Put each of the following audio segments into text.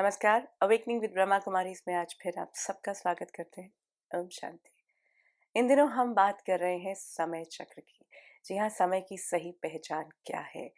नमस्कार। Awakening with Brahma Kumari इसमें आज फिर आप सबका स्वागत करते हैं। ओम शांति। इन दिनों हम बात कर रहे हैं समय चक्र की। जी हाँ, समय की सही पहचान क्या है।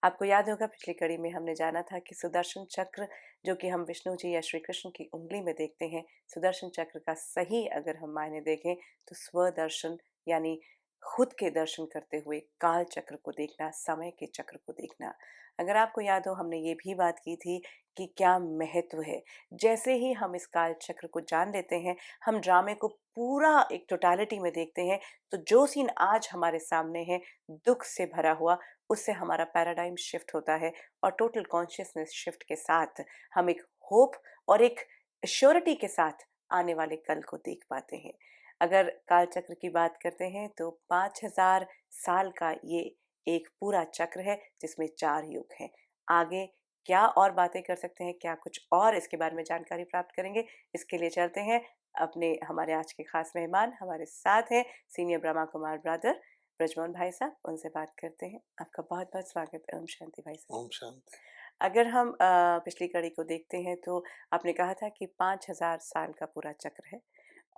आपको याद होगा पिछली कड़ी में हमने जाना था कि सुदर्शन चक्र, जो कि हम विष्णु जी या श्री कृष्ण की उंगली में देखते हैं, सुदर्शन चक्र का सही अगर हम मायने देखें तो स्वदर्शन यानी खुद के दर्शन करते हुए काल चक्र को देखना, समय के चक्र को देखना। अगर आपको याद हो, हमने ये भी बात की थी कि क्या महत्व है। जैसे ही हम इस काल चक्र को जान लेते हैं, हम ड्रामे को पूरा एक टोटालिटी में देखते हैं, तो जो सीन आज हमारे सामने है दुख से भरा हुआ, उससे हमारा पैराडाइम शिफ्ट होता है और टोटल कॉन्शियसनेस शिफ्ट के साथ हम एक होप और एक श्योरिटी के साथ आने वाले कल को देख पाते हैं। अगर काल चक्र की बात करते हैं तो 5000 साल का ये एक पूरा चक्र है जिसमें 4 युग हैं। आगे क्या और बातें कर सकते हैं, क्या कुछ और इसके बारे में जानकारी प्राप्त करेंगे, इसके लिए चलते हैं अपने हमारे आज के खास मेहमान हमारे साथ हैं सीनियर ब्रह्मा कुमार ब्रदर ब्रजमोहन भाई साहब, उनसे बात करते हैं। आपका बहुत बहुत स्वागत है। ओम शांति भाई साहब। ओम शांति। अगर हम पिछली कड़ी को देखते हैं तो आपने कहा था कि 5000 साल का पूरा चक्र है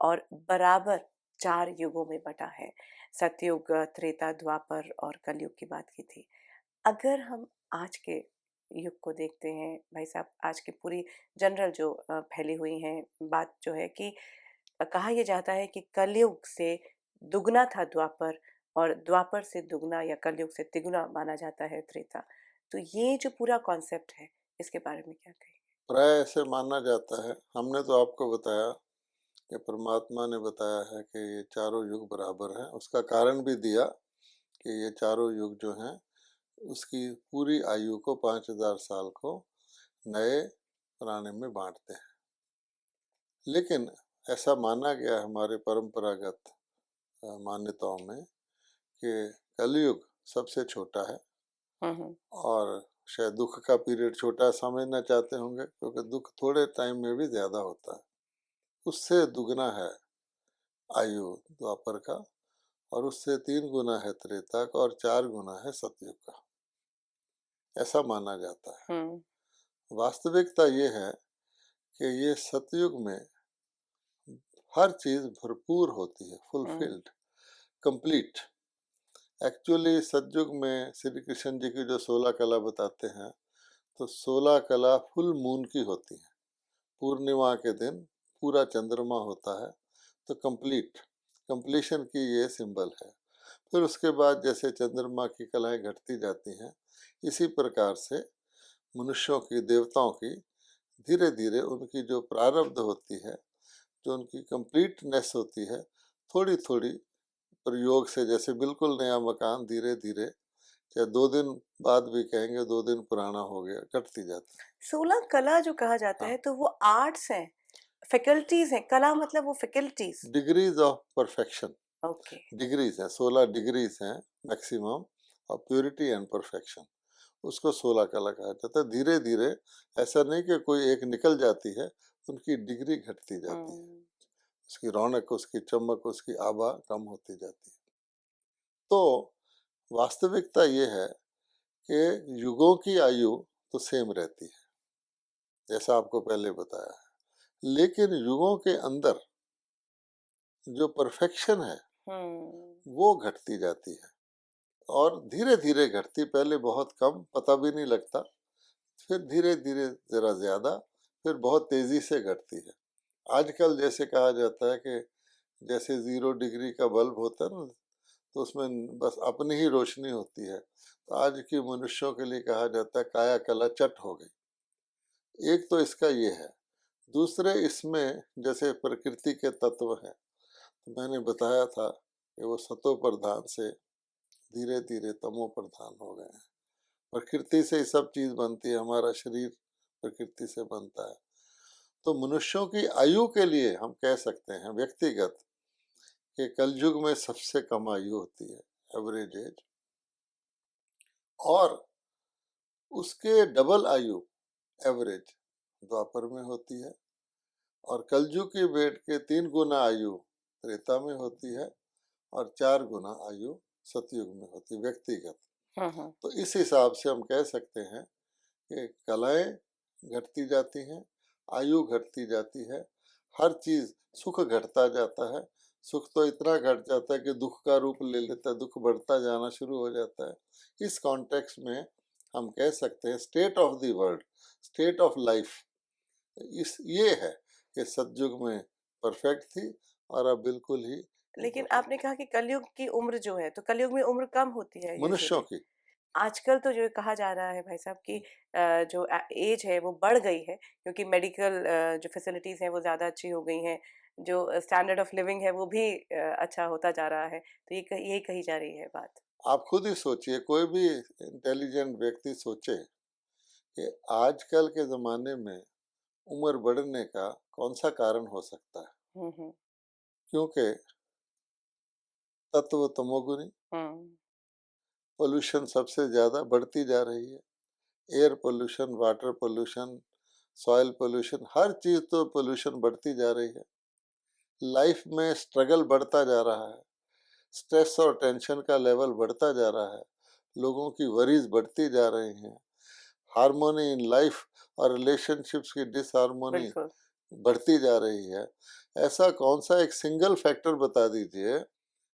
और बराबर 4 युगों में बटा है। सतयुग, त्रेता, द्वापर और कलयुग की बात की थी। अगर हम आज के युग को देखते हैं भाई साहब, आज की पूरी जनरल जो फैली हुई है बात जो है कि कहा यह जाता है कि कलयुग से दुगना था द्वापर और द्वापर से दुगना या कलयुग से तिगुना माना जाता है त्रेता। तो ये जो पूरा कॉन्सेप्ट है, इसके बारे में क्या कहेंगे? प्राय ऐसे माना जाता है, हमने तो आपको बताया कि परमात्मा ने बताया है कि ये चारों युग बराबर हैं। उसका कारण भी दिया कि ये चारों युग जो हैं उसकी पूरी आयु को 5000 साल को नए पुराने में बांटते हैं। लेकिन ऐसा माना गया हमारे परंपरागत मान्यताओं में कि कलयुग सबसे छोटा है हम्म। और शायद दुख का पीरियड छोटा समझना चाहते होंगे क्योंकि दुख थोड़े टाइम में भी ज़्यादा होता है। उससे दुगना है आयु द्वापर का और उससे 3 गुना है त्रेता का और 4 गुना है सतयुग का, ऐसा माना जाता है। हम्म। वास्तविकता ये है कि ये सतयुग में हर चीज़ भरपूर होती है, हम्म। Fulfilled, complete. एक्चुअली सतयुग में श्री कृष्ण जी की जो 16 कला बताते हैं, तो 16 कला फुल मून की होती हैं। पूर्णिमा के दिन पूरा चंद्रमा होता है, तो कंप्लीशन की ये सिंबल है। फिर उसके बाद जैसे चंद्रमा की कलाएं घटती जाती हैं, इसी प्रकार से मनुष्यों की, देवताओं की धीरे धीरे उनकी जो प्रारब्ध होती है, जो उनकी कंप्लीटनेस होती है, थोड़ी थोड़ी प्रयोग से, जैसे बिल्कुल नया मकान धीरे धीरे, चाहे 2 दिन बाद भी कहेंगे 2 दिन पुराना हो गया, घटती जाती है। 16 कला जो कहा जाता हाँ, है तो वो आर्ट्स हैं, फैकल्टीज हैं। कला मतलब वो faculties. Degrees of perfection. Okay. Degrees हैं, 16 डिग्रीज हैं maximum of purity and perfection. उसको 16 कला कहा जाता है। धीरे धीरे, ऐसा नहीं कि कोई एक निकल जाती है, उनकी डिग्री घटती जाती है, हम्म। उसकी रौनक, उसकी चमक, उसकी आभा कम होती जाती है। तो वास्तविकता ये है कि युगों की आयु तो सेम रहती है, जैसा आपको पहले बताया है, लेकिन युगों के अंदर जो परफेक्शन है हम्म। वो घटती जाती है और धीरे धीरे घटती, पहले बहुत कम, पता भी नहीं लगता, फिर धीरे धीरे जरा ज्यादा, फिर बहुत तेजी से घटती है। आजकल जैसे कहा जाता है कि जैसे 0 डिग्री का बल्ब होता है ना, तो उसमें बस अपनी ही रोशनी होती है, तो आज की मनुष्यों के लिए कहा जाता है काया कला चट हो गई। एक तो इसका ये है। दूसरे, इसमें जैसे प्रकृति के तत्व हैं, तो मैंने बताया था कि वो सतो प्रधान से धीरे धीरे तमो प्रधान हो गए हैं। प्रकृति से ही सब चीज बनती है, हमारा शरीर प्रकृति से बनता है। तो मनुष्यों की आयु के लिए हम कह सकते हैं व्यक्तिगत कि कलयुग में सबसे कम आयु होती है, एवरेज एज, और उसके डबल आयु एवरेज द्वापर में होती है, और कलयुग की भेंट के 3 गुना आयु त्रेता में होती है और 4 गुना आयु सतयुग में होती है, व्यक्तिगत। हम्म। तो इस हिसाब से हम कह सकते हैं कि कलाएं घटती जाती हैं, आयु घटती जाती है, हर चीज सुख घटता जाता है, सुख तो इतना घट जाता है कि दुख का रूप ले लेता है, दुख बढ़ता जाना शुरू हो जाता है। इस कॉन्टेक्स्ट में हम कह सकते हैं state of the world, state of life इस ये है कि सतयुग में परफेक्ट थी और अब बिल्कुल ही लेकिन इम्परफेक्ट आपने कहा कि कलयुग की उम्र जो है, तो कलयुग में उम्र कम होती है मनुष्यों यूजुअली। की। आजकल तो जो कहा जा रहा है भाई साहब कि जो एज है वो बढ़ गई है, क्योंकि मेडिकल जो फैसिलिटीज़ हैं वो ज़्यादा अच्छी हो गई हैं, जो स्टैंडर्ड ऑफ लिविंग है वो भी अच्छा होता जा रहा है, तो यही कही जा रही है बात। आप खुद ही सोचिए, कोई भी इंटेलिजेंट व्यक्ति सोचे कि आजकल के ज़माने में उम्र बढ़ने का कौन सा कारण हो सकता है, हुँ। क्योंकि तत्व तमोगुनी, हुँ। पोल्यूशन सबसे ज़्यादा बढ़ती जा रही है, air pollution, water pollution, soil pollution, हर चीज़ तो पोल्यूशन बढ़ती जा रही है। लाइफ में स्ट्रगल बढ़ता जा रहा है, स्ट्रेस और टेंशन का लेवल बढ़ता जा रहा है, लोगों की वरीज बढ़ती जा रही हैं, हार्मोनी इन लाइफ और रिलेशनशिप्स की डिसहार्मोनी बिल्कुल। बढ़ती जा रही है। ऐसा कौन सा एक सिंगल फैक्टर बता दीजिए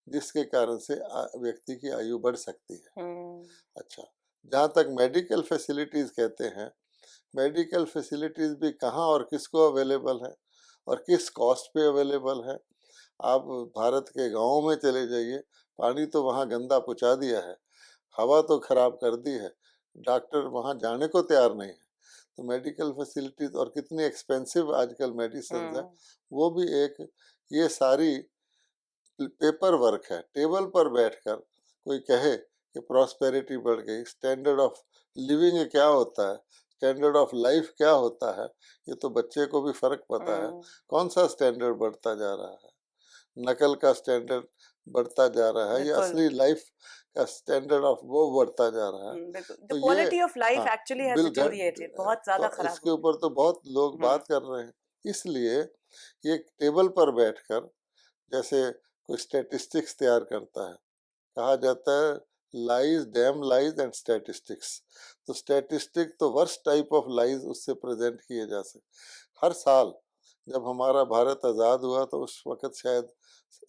जिसके कारण से व्यक्ति की आयु बढ़ सकती है। हुँ। अच्छा, जहाँ तक मेडिकल फैसिलिटीज़ कहते हैं, मेडिकल फैसिलिटीज़ भी कहाँ और किसको अवेलेबल है और किस कॉस्ट पे अवेलेबल है। आप भारत के गाँव में चले जाइए, पानी तो वहाँ गंदा पहुँचा दिया है, हवा तो खराब कर दी है, डॉक्टर वहाँ जाने को तैयार नहीं है। तो मेडिकल फैसिलिटीज़ और कितनी एक्सपेंसिव आजकल मेडिसिन है, हुँ। वो भी एक ये सारी पेपर वर्क है। टेबल पर बैठकर कोई कहे कि प्रॉस्पेरिटी बढ़ गई, स्टैंडर्ड ऑफ लिविंग क्या होता है, स्टैंडर्ड ऑफ लाइफ क्या होता है, ये तो बच्चे को भी फर्क पता है। हुँ। कौन सा स्टैंडर्ड बढ़ता जा रहा है, नकल का स्टैंडर्ड बढ़ता जा रहा है या बिल्कुल। असली लाइफ का स्टैंडर्ड ऑफ वो बढ़ता जा रहा है। बिल्कुल। द तो ये क्वालिटी ऑफ लाइफ हाँ, एक्चुअली हैज़ बिल डिटेरियोरेटेड, बहुत ज़्यादा तो खराब इसके हो ऊपर तो बहुत लोग गई। हुँ। बात कर रहे हैं। इसलिए ये टेबल पर बैठकर जैसे कोई स्टैटिस्टिक्स तैयार करता है, कहा जाता है lies dam lies and statistics. तो स्टैटिस्टिक तो वर्स्ट टाइप ऑफ लाइज उससे प्रेजेंट किए जा सकते। हर साल जब हमारा भारत आज़ाद हुआ तो उस वक़्त शायद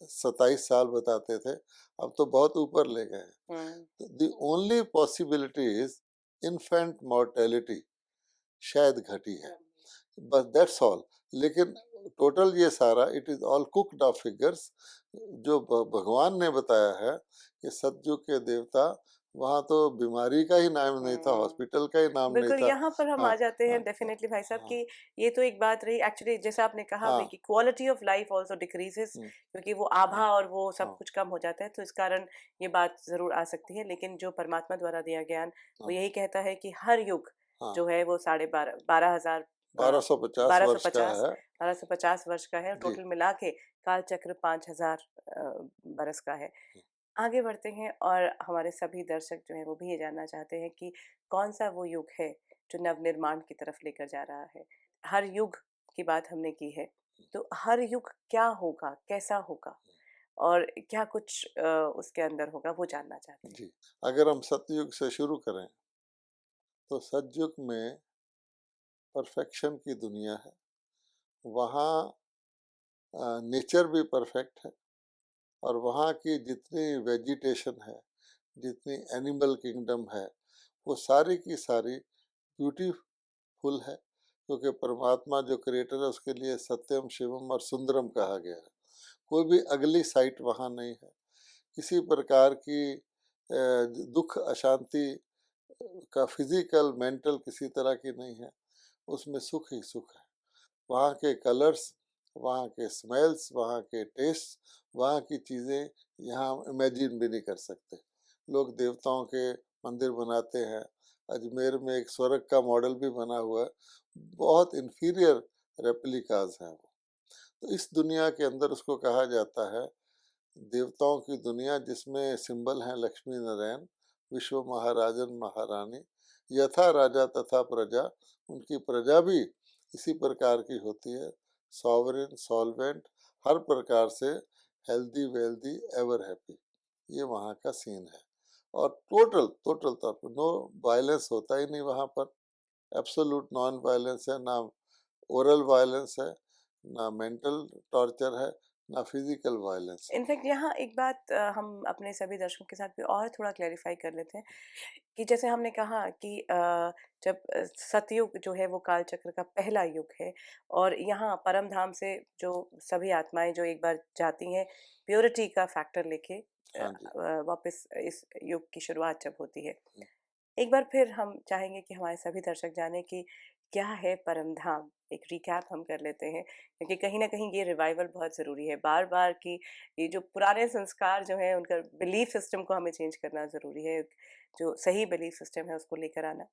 27 साल बताते थे, अब तो बहुत ऊपर ले गए हुँ। हैं। The only possibility is infant mortality शायद घटी है, बस दैट्स ऑल। लेकिन टोटल ये सारा it is all cooked of figures. जो भगवान ने बताया है कि सतयुग के देवता, वहाँ तो बीमारी का ही नाम नहीं था, हुँ। हॉस्पिटल का ही नाम नहीं बिल्कुल, था। यहाँ पर हम हाँ आ जाते हाँ हैं डेफ़िनेटली भाई साहब हाँ कि ये तो एक बात रही एक्चुअली, जैसा आपने कहा भी हाँ कि क्वालिटी ऑफ लाइफ आल्सो डिक्रीज़ेज़, हम्म, क्योंकि वो हाँ आभा और वो सब हाँ कुछ कम हो जाता है, तो इस कारण ये बात ज़रूर आ सकती है। लेकिन जो परमात्मा द्वारा दिया ज्ञान, वो हाँ यही कहता है कि हर युग हाँ जो है वो साढ़े 12,000 बारह सौ पचास वर्ष का 1250 है। 1250 वर्ष का है, जी। टोटल मिला के काल चक्र 5000 बरस का है। आगे बढ़ते हैं और हमारे सभी दर्शक जो हैं वो भी ये जानना चाहते हैं कि कौन-सा वो युग है जो नवनिर्माण की तरफ लेकर जा रहा है। हर युग की बात हमने की है, तो हर युग क्या होगा, कैसा होगा और क्या कुछ उसके अंदर होगा, वो जानना चाहते हैं। जी, अगर हम सतयुग से शुरू करें तो सतयुग में परफेक्शन की दुनिया है। वहाँ नेचर भी परफेक्ट है और वहाँ की जितनी वेजिटेशन है, जितनी एनिमल किंगडम है, वो सारी की सारी ब्यूटीफुल है, क्योंकि परमात्मा जो क्रिएटर है उसके लिए सत्यम शिवम और सुंदरम कहा गया है। कोई भी अगली साइट वहाँ नहीं है, किसी प्रकार की दुख अशांति का फिजिकल मेंटल किसी तरह की नहीं है, उसमें सुख ही सुख है। वहाँ के कलर्स, वहाँ के स्मेल्स, वहाँ के टेस्ट, वहाँ की चीज़ें यहाँ हम इमेजिन भी नहीं कर सकते। लोग देवताओं के मंदिर बनाते हैं, अजमेर में एक स्वर्ग का मॉडल भी बना हुआ है, बहुत इन्फीरियर रेप्लिकाज हैं वो। तो इस दुनिया के अंदर उसको कहा जाता है देवताओं की दुनिया, जिसमें सिंबल हैं लक्ष्मी नारायण, विश्व महाराजन महारानी, यथा राजा तथा प्रजा। उनकी प्रजा भी इसी प्रकार की होती है, सॉवरेन सॉल्वेंट, हर प्रकार से हेल्दी वेल्दी एवर हैप्पी। ये वहाँ का सीन है। और टोटल टोटल तौर पर नो वायलेंस होता ही नहीं वहाँ पर, एब्सोल्यूट नॉन वायलेंस है ना, ओरल वायलेंस है, ना मेंटल टॉर्चर है, ना फिजिकल वायलेंस है। इनफैक्ट यहाँ एक बात हम अपने सभी दर्शकों के साथ भी और थोड़ा क्लैरिफाई कर लेते हैं कि जैसे हमने कहा कि जब सतयुग जो है वो काल चक्र का पहला युग है और यहाँ परम धाम से जो सभी आत्माएं जो एक बार जाती हैं प्योरिटी का फैक्टर लेके हाँ जी। वापस इस युग की शुरुआत जब होती है। हम्म, एक बार फिर हम चाहेंगे कि हमारे सभी दर्शक जाने कि क्या है परम धाम। एक रिकैप हम कर लेते हैं क्योंकि कहीं ना कहीं ये रिवाइवल बहुत ज़रूरी है बार बार कि ये जो पुराने संस्कार जो हैं उनका बिलीफ सिस्टम को हमें चेंज करना ज़रूरी है। जो सही बिलीफ सिस्टम है उसको लेकर आना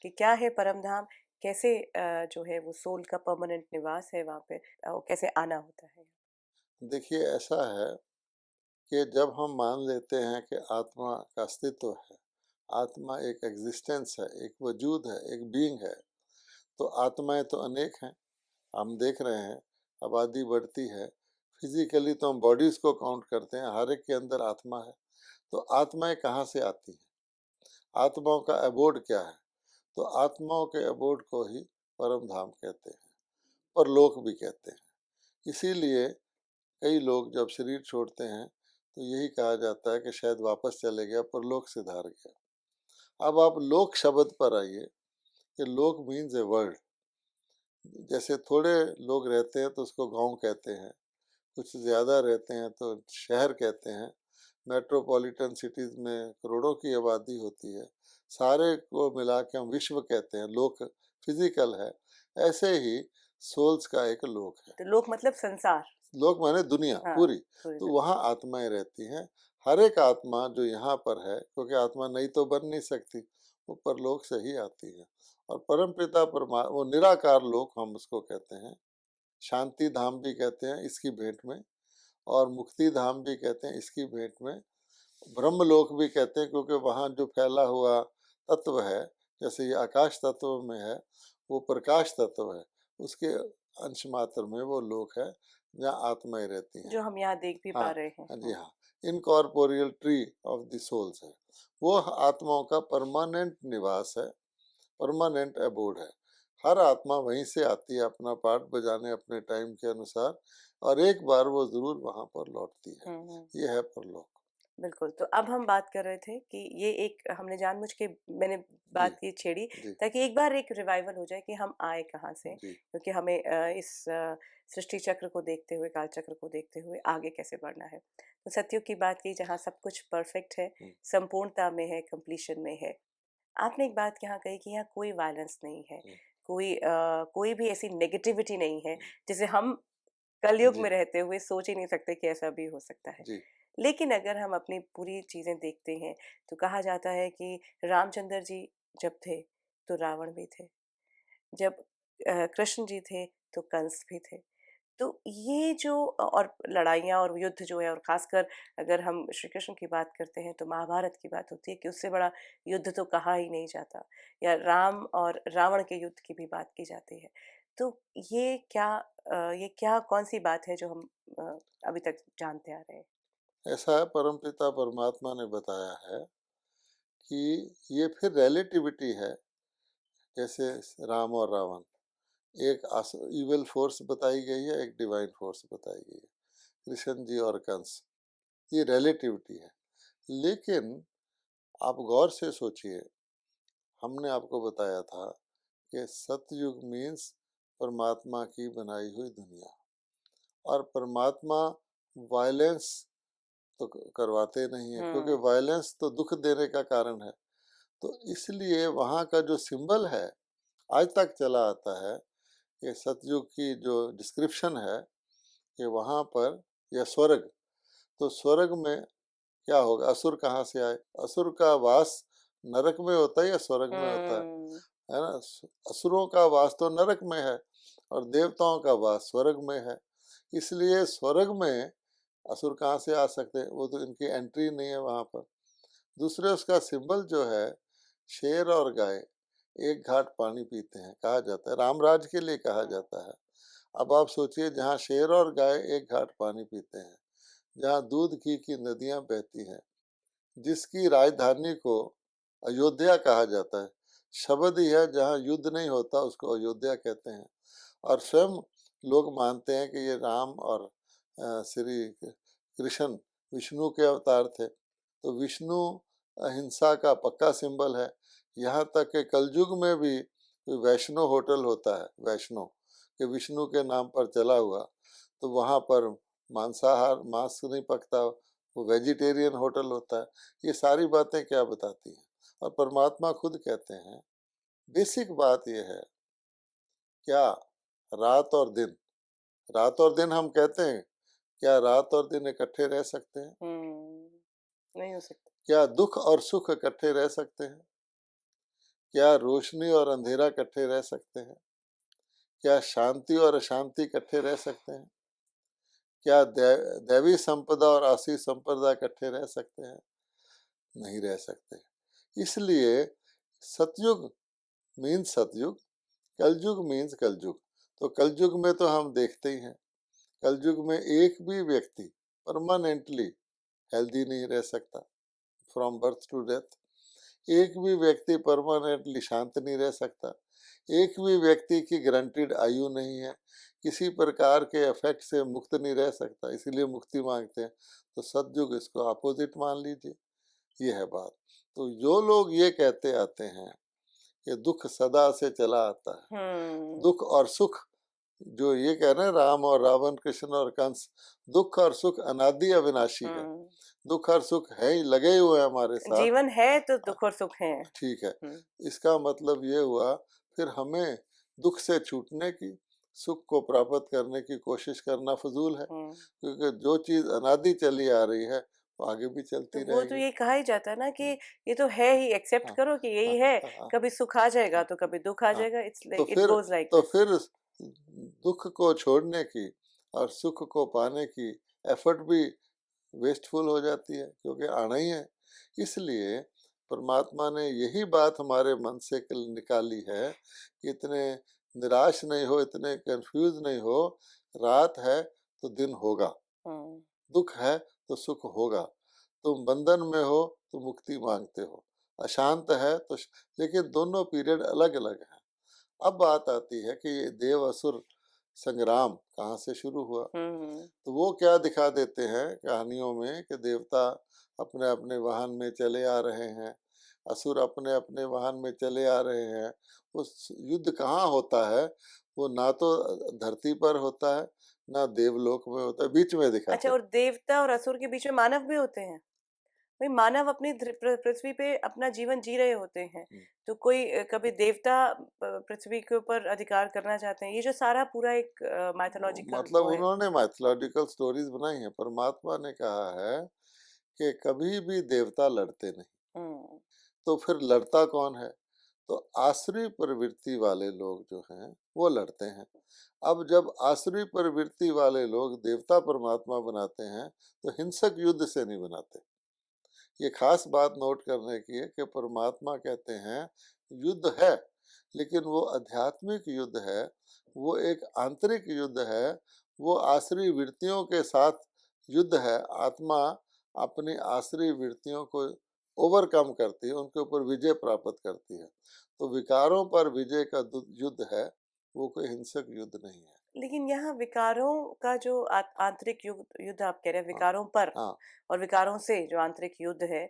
कि क्या है परम धाम, कैसे जो है वो सोल का परमानेंट निवास है वहाँ पे, वो कैसे आना होता है। देखिए ऐसा है कि जब हम मान लेते हैं कि आत्मा का अस्तित्व है, आत्मा एक एग्जिस्टेंस है, एक वजूद है, एक बीइंग है, तो आत्माएं तो अनेक हैं। हम देख रहे हैं आबादी बढ़ती है। फिजिकली तो हम बॉडीज को काउंट करते हैं, हर एक के अंदर आत्मा है। तो आत्माएं कहाँ से आती हैं? आत्माओं का अबोर्ड क्या है? तो आत्माओं के अबोर्ड को ही परम धाम कहते हैं, परलोक भी कहते हैं। इसीलिए कई लोग जब शरीर छोड़ते हैं तो यही कहा जाता है कि शायद वापस चले गया, परलोक सिधार गया। अब आप लोक शब्द पर आइए कि लोक मीन्स ए वर्ल्ड। जैसे थोड़े लोग रहते हैं तो उसको गांव कहते हैं, कुछ ज़्यादा रहते हैं तो शहर कहते हैं। मेट्रोपॉलिटन सिटीज़ में करोड़ों की आबादी होती है, सारे को मिला के हम विश्व कहते हैं। लोक फिजिकल है, ऐसे ही सोल्स का एक लोक है। तो लोक मतलब संसार। लोक माने दुनिया हाँ, पूरी। पूरी तो दुनिया। वहाँ आत्माएं रहती हैं। हर एक आत्मा जो यहाँ पर है, क्योंकि आत्मा नई तो बन नहीं सकती, वो परलोक से ही आती है। और परम पिता परमा वो निराकार लोक हम उसको कहते हैं, शांति धाम भी कहते हैं इसकी भेंट में, और मुक्ति धाम भी कहते हैं इसकी भेंट में, ब्रह्मलोक भी कहते हैं क्योंकि वहाँ जो फैला हुआ तत्व है, जैसे ये आकाश तत्व में है, वो प्रकाश तत्व है, उसके अंश मात्र में वो लोक है जहाँ आत्माएं रहती हैं। जो हम यहाँ देख भी हाँ, पा रहे हैं। हाँ जी हाँ। Incorporeal tree of the souls है, वो आत्माओं का परमानेंट निवास है, परमानेंट अबोर्ड है। हर आत्मा वहीं से आती है अपना पार्ट बजाने अपने टाइम के अनुसार, और एक बार वो जरूर वहां पर लौटती है। हम्म। ये है परलोक। बिल्कुल, तो अब हम बात कर रहे थे कि ये एक हमने जानबूझ के मैंने जी। बात ये छेड़ी जी। ताकि एक बार एक रिवाइवल हो जाए कि हम आए कहाँ से, जी। क्योंकि हमें इस सृष्टि चक्र को देखते हुए, काल चक्र को देखते हुए आगे कैसे बढ़ना है। तो सतयुग की बात की जहाँ सब कुछ परफेक्ट है, हम्म, संपूर्णता में है, कंप्लीशन में है। आपने एक बात यहाँ कही कि यहाँ कोई वायलेंस नहीं है, हम्म, कोई भी ऐसी नेगेटिविटी नहीं है, हम्म, जिसे हम कलयुग जी। में रहते हुए सोच ही नहीं सकते कि ऐसा भी हो सकता है। जी। लेकिन अगर हम अपनी पूरी चीज़ें देखते हैं तो कहा जाता है कि रामचंद्र जी जब थे तो रावण भी थे, जब कृष्ण जी थे तो कंस भी थे। तो ये जो और लड़ाइयाँ और युद्ध जो है, और खासकर अगर हम श्री कृष्ण की बात करते हैं तो महाभारत की बात होती है कि उससे बड़ा युद्ध तो कहा ही नहीं जाता, या राम और रावण के युद्ध की भी बात की जाती है। तो ये क्या कौन सी बात है जो हम अभी तक जानते आ रहे हैं। ऐसा है, परमपिता परमात्मा ने बताया है कि ये फिर रिलेटिविटी है। जैसे राम और रावण, एक इविल फोर्स बताई गई है, एक डिवाइन फोर्स बताई गई है। कृष्ण जी और कंस, ये रिलेटिविटी है। लेकिन आप गौर से सोचिए, हमने आपको बताया था कि सतयुग मीन्स परमात्मा की बनाई हुई दुनिया, और परमात्मा वायलेंस तो करवाते नहीं है, क्योंकि हुँ। वायलेंस तो दुख देने का कारण है। तो इसलिए वहाँ का जो सिंबल है आज तक चला आता है, ये सतयुग की जो डिस्क्रिप्शन है कि वहाँ पर यह स्वर्ग, तो स्वर्ग में क्या होगा? असुर कहाँ से आए? असुर का वास नरक में होता है या स्वर्ग में होता हुँ। है ना? असुरों का वास तो नरक में है और देवताओं का वास स्वर्ग में है। इसलिए स्वर्ग में असुर कहाँ से आ सकते हैं? वो तो इनकी एंट्री नहीं है वहाँ पर। दूसरे उसका सिंबल जो है, शेर और गाय एक घाट पानी पीते हैं, कहा जाता है रामराज के लिए कहा जाता है। अब आप सोचिए, जहाँ शेर और गाय एक घाट पानी पीते हैं, जहाँ दूध घी की नदियां बहती हैं, जिसकी राजधानी को अयोध्या कहा जाता है। शब्द ही है, जहाँ युद्ध नहीं होता उसको अयोध्या कहते हैं। और स्वयं लोग मानते हैं कि ये राम और श्री कृष्ण विष्णु के अवतार थे। तो विष्णु अहिंसा का पक्का सिंबल है। यहाँ तक कि कलयुग में भी वैष्णो होटल होता है, वैष्णो कि विष्णु के नाम पर चला हुआ, तो वहाँ पर मांसाहार मांस नहीं पकता, वो वेजिटेरियन होटल होता है। ये सारी बातें क्या बताती हैं? और परमात्मा खुद कहते हैं, बेसिक बात ये है, क्या रात और दिन, रात और दिन हम कहते हैं, क्या रात और दिन इकट्ठे रह सकते हैं? नहीं हो सकता। क्या दुख और सुख इकट्ठे रह सकते हैं? क्या रोशनी और अंधेरा इकट्ठे रह सकते हैं? क्या शांति और अशांति इकट्ठे रह सकते हैं? क्या दैवी संपदा और आशी संपदा इकट्ठे रह सकते हैं? नहीं रह सकते। इसलिए सतयुग मीन्स सतयुग, कलयुग मीन्स कलयुग। तो कलयुग में तो हम देखते ही हैं, कलयुग में एक भी व्यक्ति परमानेंटली हेल्दी नहीं रह सकता, फ्रॉम बर्थ टू डेथ। एक भी व्यक्ति परमानेंटली शांत नहीं रह सकता। एक भी व्यक्ति की गारंटीड आयु नहीं है, किसी प्रकार के इफेक्ट से मुक्त नहीं रह सकता, इसीलिए मुक्ति मांगते हैं। तो सतयुग इसको अपोजिट मान लीजिए, ये है बात। तो जो लोग ये कहते आते हैं कि दुख सदा से चला आता है, दुख और सुख, जो ये कह रहे हैं राम और रावण, कृष्ण और कंस, दुख और सुख अनादि अविनाशी है। दुख और सुख है ही, लगे हुए हैं हमारे साथ। जीवन है तो दुख और सुख है। ठीक है, इसका मतलब ये हुआ, फिर हमें दुख से छूटने की, सुख को प्राप्त करने की कोशिश करना फजूल है, क्योंकि जो चीज अनादि चली आ रही है वो आगे भी चलती तो वो तो रहेगी। ये कहा ही जाता है ना कि ये तो है ही, एक्सेप्ट हाँ, करो कि यही हाँ, है। हाँ, कभी सुख आ जाएगा हाँ, तो कभी दुख आ हाँ। जाएगा। इट्स तो लाइक इट फिर गोज लाइक तो दिस। फिर दुख को छोड़ने की और सुख को पाने की एफर्ट भी वेस्टफुल हो जाती है, क्योंकि आना ही है। इसलिए परमात्मा ने यही बात हमारे मन से निकाली है कि इतने निराश नहीं हो, इतने कंफ्यूज नहीं हो। रात है तो दिन होगा, दुख है तो सुख होगा। तुम बंधन में हो तो मुक्ति मांगते हो, अशांत है तो लेकिन दोनों पीरियड अलग अलग हैं। अब बात आती है कि ये देव असुर संग्राम कहाँ से शुरू हुआ। तो वो क्या दिखा देते हैं कहानियों में कि देवता अपने अपने वाहन में चले आ रहे हैं, असुर अपने अपने वाहन में चले आ रहे हैं। उस युद्ध कहाँ होता है? वो ना तो धरती पर होता है, ना देवलोक में होता है, बीच में दिखाते अच्छा, हैं। और देवता और असुर के बीच में मानव भी होते हैं। भाई मानव अपनी पृथ्वी पे अपना जीवन जी रहे होते हैं, तो कोई कभी देवता पृथ्वी के ऊपर अधिकार करना चाहते हैं। ये जो सारा पूरा एक माइथोलॉजिकल मतलब वो है। उन्होंने माइथोलॉजिकल स्टोरीज बनाई हैं। परमात्मा ने कहा है कि कभी भी देवता लड़ते नहीं। तो फिर लड़ता कौन है? तो आसुरी प्रवृत्ति वाले लोग जो हैं वो लड़ते हैं। अब जब आसुरी प्रवृत्ति वाले लोग देवता परमात्मा बनाते हैं तो हिंसक युद्ध से नहीं बनाते। ये खास बात नोट करने की है कि परमात्मा कहते हैं युद्ध है, लेकिन वो आध्यात्मिक युद्ध है, वो एक आंतरिक युद्ध है, वो आसुरी वृत्तियों के साथ युद्ध है। आत्मा अपनी आसुरी वृत्तियों को ओवरकम करती है, उनके ऊपर विजय प्राप्त करती है। तो विकारों पर विजय का युद्ध है, वो कोई हिंसक युद्ध नहीं है। लेकिन यहाँ विकारों का जो आंतरिक युद्ध युद्ध आप कह रहे हैं, हाँ, विकारों पर हाँ, और विकारों से जो आंतरिक युद्ध है,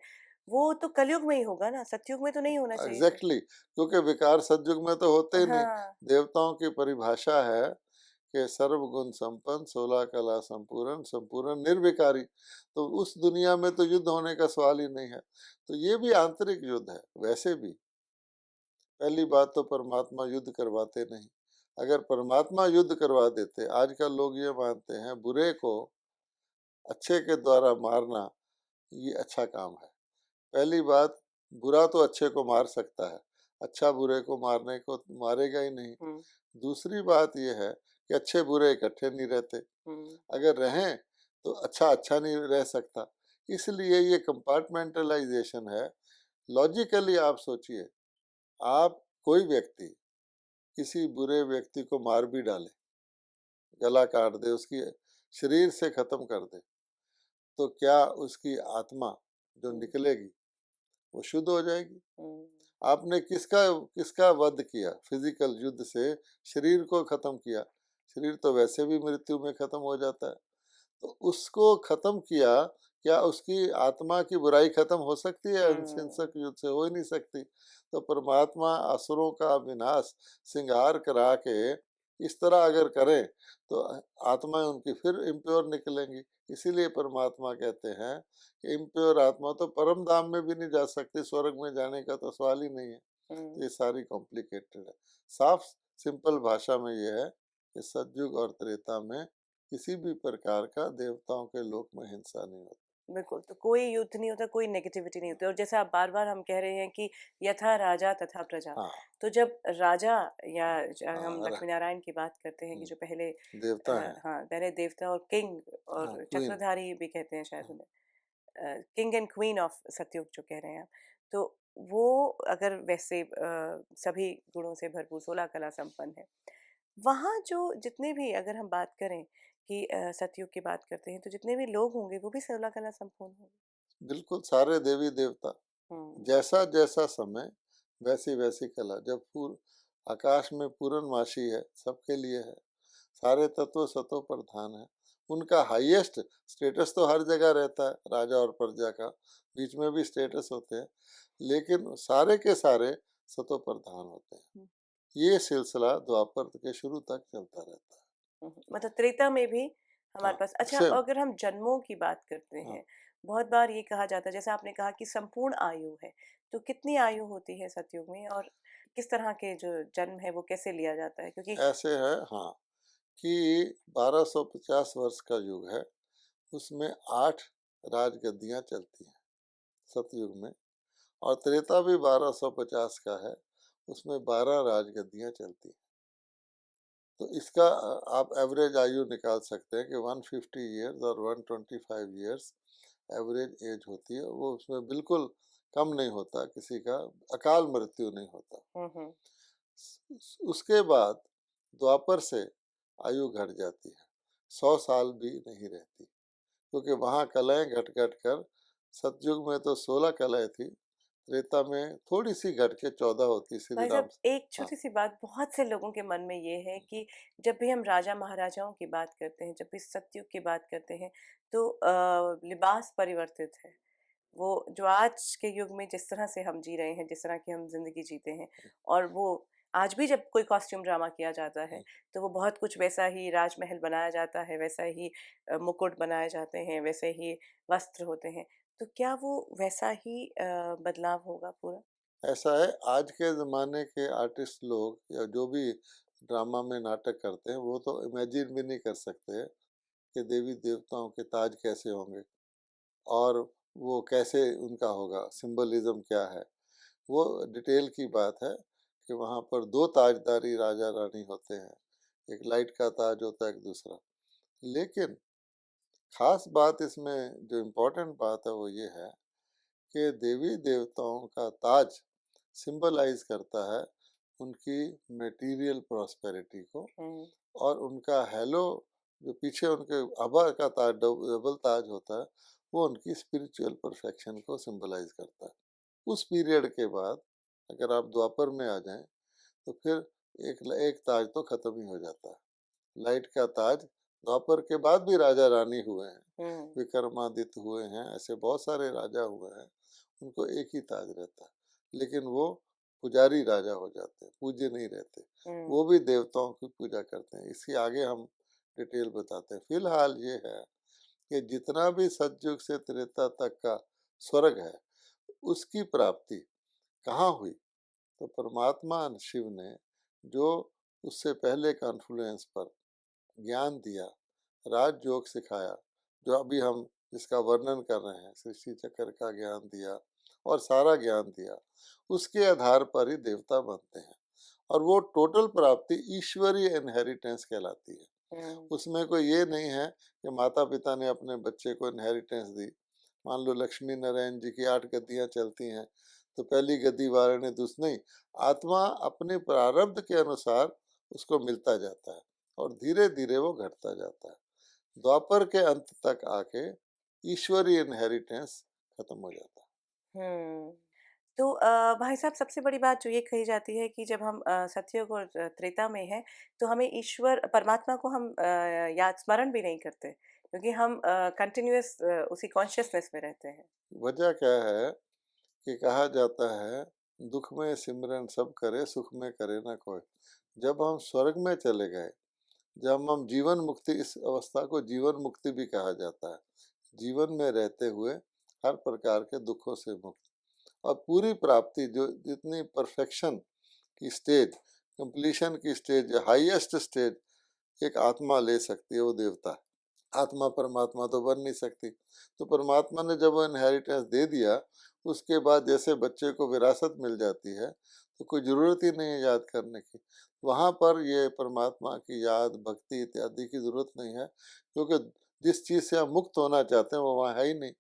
वो तो कलयुग में ही होगा ना, सतयुग में तो नहीं होना चाहिए फिर। एग्जैक्टली, क्योंकि विकार सतयुग में तो होते ही नहीं। हाँ। देवताओं की परिभाषा है कि सर्वगुण संपन्न, 16 कला संपूर्ण, संपूर्ण निर्विकारी। तो उस दुनिया में तो युद्ध होने का सवाल ही नहीं है। तो ये भी आंतरिक युद्ध है। वैसे भी पहली बात तो परमात्मा युद्ध करवाते नहीं। अगर परमात्मा युद्ध करवा देते, आजकल लोग ये मानते हैं बुरे को अच्छे के द्वारा मारना ये अच्छा काम है। पहली बात, बुरा तो अच्छे को मार सकता है, अच्छा बुरे को मारने को मारेगा ही नहीं। दूसरी बात यह है कि अच्छे बुरे इकट्ठे नहीं रहते, अगर रहें तो अच्छा अच्छा नहीं रह सकता। इसलिए ये कंपार्टमेंटलाइजेशन है। लॉजिकली आप सोचिए, आप कोई व्यक्ति किसी बुरे व्यक्ति को मार भी डाले, गला काट दे, उसकी शरीर से खत्म कर दे, तो क्या उसकी आत्मा जो निकलेगी वो शुद्ध हो जाएगी? आपने किसका किसका वध किया? फिजिकल युद्ध से शरीर को खत्म किया। शरीर तो वैसे भी मृत्यु में खत्म हो जाता है। तो उसको खत्म किया, क्या उसकी आत्मा की बुराई खत्म हो सकती है? हिंसक युद्ध से हो ही नहीं सकती। तो परमात्मा असुरों का विनाश श्रृंगार करा के इस तरह अगर करें तो आत्माएं उनकी फिर इम्प्योर निकलेंगी। इसीलिए परमात्मा कहते हैं कि इम्प्योर आत्मा तो परम धाम में भी नहीं जा सकती, स्वर्ग में जाने का तो सवाल ही नहीं है। तो ये सारी कॉम्प्लिकेटेड है। साफ सिंपल भाषा में ये है कि सतयुग और त्रेता में किसी भी प्रकार का देवताओं के लोक में हिंसा नहीं होती। बिल्कुल, तो कोई युद्ध नहीं होता, कोई नेगेटिविटी नहीं होती, और जैसे आप बार-बार हम कह रहे हैं कि यथा राजा तथा प्रजा। हाँ, तो जब राजा या हम हाँ, लक्ष्मी नारायण की बात करते हैं कि जो पहले देवता हैं। हाँ, पहले देवता और किंग हाँ, और क्वीन। चक्रधारी भी कहते हैं शायद हाँ, उन्हें। किंग एंड क्वीन ऑफ सतयुग जो कह रहे हैं आप। तो वो अगर वैसे सभी गुणों से भरपूर 16 कला संपन्न है। वहाँ जो जितने भी अगर हम बात करें कि सतयुग की बात करते हैं तो जितने भी लोग होंगे वो भी 16 कला संपूर्ण होंगे। बिल्कुल सारे देवी देवता। हुँ, जैसा जैसा समय वैसी वैसी कला। जब पूर आकाश में पूर्णमासी है, सबके लिए है। सारे तत्व सतो प्रधान है। उनका हाईएस्ट स्टेटस तो हर जगह रहता है, राजा और प्रजा का। बीच में भी स्टेटस होते हैं, लेकिन सारे के सारे सतो प्रधान होते हैं। हुँ, ये सिलसिला द्वापर के शुरू तक चलता रहता है। मतलब त्रेता में भी हमारे हाँ, पास अच्छा सेम। अगर हम जन्मों की बात करते हाँ, हैं, बहुत बार ये कहा जाता है जैसे आपने कहा कि संपूर्ण आयु है, तो कितनी आयु होती है सतयुग में और किस तरह के जो जन्म है वो कैसे लिया जाता है? क्योंकि ऐसे है। हाँ, कि 1250 वर्ष का युग है। उसमें 8 राजगद्दियाँ चलती हैं सतयुग में। और त्रेता भी 1250 का है, उसमें 12 राजगद्दियाँ चलती हैं। तो इसका आप एवरेज आयु निकाल सकते हैं कि 150 ईयर्स और 125 ईयर्स एवरेज एज होती है। वो उसमें बिल्कुल कम नहीं होता, किसी का अकाल मृत्यु नहीं होता। हुँ, हुँ। उसके बाद द्वापर से आयु घट जाती है, 100 साल भी नहीं रहती, क्योंकि वहाँ कलाएं घट घट कर, सतयुग में तो 16 कलाएं थी, त्रेता में थोड़ी सी घट के 14 होती श्री भाई राम साहब से। एक हाँ, छोटी-सी बात बहुत से लोगों के मन में ये है कि जब भी हम राजा-महाराजाओं की बात करते हैं, जब भी सतयुग की बात करते हैं, तो लिबास परिवर्तित है। वो जो आज के युग में जिस तरह से हम जी रहे हैं, जिस तरह की हम ज़िंदगी जीते हैं और वो आज भी जब कोई कॉस्ट्यूम ड्रामा किया जाता है, तो वो बहुत कुछ वैसा ही राजमहल बनाया जाता है, वैसा ही मुकुट बनाए जाते हैं, वैसे ही वस्त्र होते हैं। तो क्या वो वैसा ही बदलाव होगा पूरा? ऐसा है। आज के ज़माने के आर्टिस्ट लोग या जो भी ड्रामा में नाटक करते हैं, वो तो इमेजिन भी नहीं कर सकते कि देवी देवताओं के ताज कैसे होंगे और वो कैसे उनका होगा, सिंबलिज्म क्या है। वो डिटेल की बात है कि वहाँ पर 2 ताजदारी राजा रानी होते हैं, एक लाइट का ताज होता है, एक दूसरा। लेकिन खास बात इसमें जो इम्पोर्टेंट बात है वो ये है कि देवी देवताओं का ताज सिंबलाइज करता है उनकी मटेरियल प्रॉस्पेरिटी को, हुँ, और उनका हेलो जो पीछे उनके आभा का ताज डबल ताज होता है, वो उनकी स्पिरिचुअल परफेक्शन को सिंबलाइज करता है। उस पीरियड के बाद अगर आप द्वापर में आ जाएं तो फिर एक ताज तो खत्म ही हो जाता है। लाइट का ताज द्वापर के बाद भी राजा रानी हुए हैं, हुँ, विक्रमादित्य हुए हैं, ऐसे बहुत सारे राजा हुए हैं, उनको एक ही ताज रहता है। लेकिन वो पुजारी राजा हो जाते हैं, पूज्य नहीं रहते। हुँ, वो भी देवताओं की पूजा करते हैं। इसके आगे हम डिटेल बताते हैं। फिलहाल ये है कि जितना भी सतयुग से त्रेता तक का स्वर्ग है, उसकी प्राप्ति कहाँ हुई? तो परमात्मा शिव ने जो उससे पहले कॉन्फ्लुएंस पर ज्ञान दिया, राजयोग सिखाया, जो अभी हम जिसका वर्णन कर रहे हैं, सृष्टि चक्र का ज्ञान दिया और सारा ज्ञान दिया, उसके आधार पर ही देवता बनते हैं। और वो टोटल प्राप्ति ईश्वरीय इनहेरिटेंस कहलाती है। हुँ, उसमें कोई ये नहीं है कि माता पिता ने अपने बच्चे को इनहेरिटेंस दी। मान लो लक्ष्मी नारायण जी की 8 गद्दियाँ चलती हैं, तो पहली गद्दी वाराणसी नहीं, आत्मा अपने प्रारब्ध के अनुसार उसको मिलता जाता है और धीरे धीरे वो घटता जाता है। द्वापर के अंत तक आके ईश्वरीय इनहेरिटेंस खत्म हो जाता है। हुँ। तो भाई साहब, सबसे बड़ी बात जो ये कही जाती है कि जब हम सतयुग और त्रेता में हैं, तो हमें ईश्वर परमात्मा को हम याद स्मरण भी नहीं करते, क्योंकि हम कंटिन्यूअस उसी कॉन्शियसनेस में रहते हैं। वजह क्या है कि कहा जाता है, दुख में सिमरन सब करे, सुख में करे ना कोई। जब हम स्वर्ग में चले गए, जब हम जीवन मुक्ति, इस अवस्था को जीवन मुक्ति भी कहा जाता है, जीवन में रहते हुए हर प्रकार के दुखों से मुक्त, और पूरी प्राप्ति, जो जितनी परफेक्शन की स्टेज, कंप्लीशन की स्टेज, हाईएस्ट स्टेज एक आत्मा ले सकती है, वो देवता है। आत्मा परमात्मा तो बन नहीं सकती। तो परमात्मा ने जब वो इनहेरिटेंस दे दिया, उसके बाद जैसे बच्चे को विरासत मिल जाती है, तो कोई ज़रूरत ही नहीं है याद करने की। वहाँ पर ये परमात्मा की याद, भक्ति इत्यादि की ज़रूरत नहीं है, क्योंकि जिस चीज़ से हम मुक्त होना चाहते हैं वो वहाँ है ही नहीं।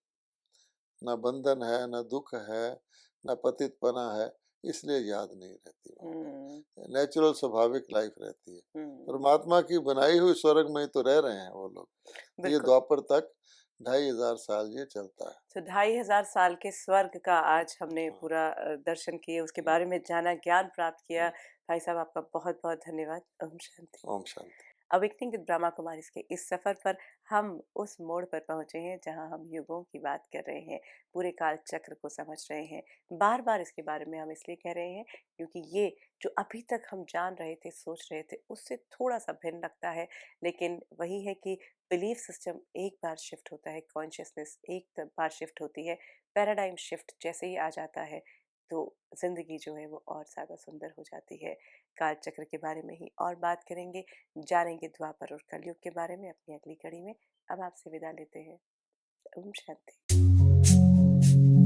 ना बंधन है, ना दुख है, ना पतितपना है, इसलिए याद नहीं रहती वहाँ हम्म। पर। नेचुरल स्वाभाविक लाइफ रहती है। हम्म। परमात्मा की बनाई हुई स्वर्ग में ही तो रह रहे हैं वो लोग। ये बिल्कुल। द्वापर तक 2500 साल ये चलता है। तो 2500 साल के स्वर्ग का आज हमने हाँ, पूरा दर्शन किए, उसके हम्म, बारे में जाना, ज्ञान प्राप्त किया। हम्म, भाई साहब, आपका बहुत बहुत धन्यवाद। ओम शांति। ओम शांति। अवेकनिंग विद ब्रह्मा कुमारी के इस सफ़र पर हम उस मोड़ पर पहुंचे हैं जहां हम युगों की बात कर रहे हैं, पूरे काल चक्र को समझ रहे हैं। बार बार इसके बारे में हम इसलिए कह रहे हैं क्योंकि ये जो अभी तक हम जान रहे थे, सोच रहे थे, उससे थोड़ा सा भिन्न लगता है। लेकिन वही है कि बिलीफ सिस्टम एक बार शिफ्ट होता है, कॉन्शियसनेस एक बार शिफ्ट होती है, पैराडाइम शिफ्ट जैसे ही आ जाता है, तो ज़िंदगी जो है वो और ज़्यादा सुंदर हो जाती है। काल चक्र के बारे में ही और बात करेंगे, जानेंगे द्वापर और कलयुग के बारे में अपनी अगली कड़ी में। अब आपसे विदा लेते हैं। ओम शांति।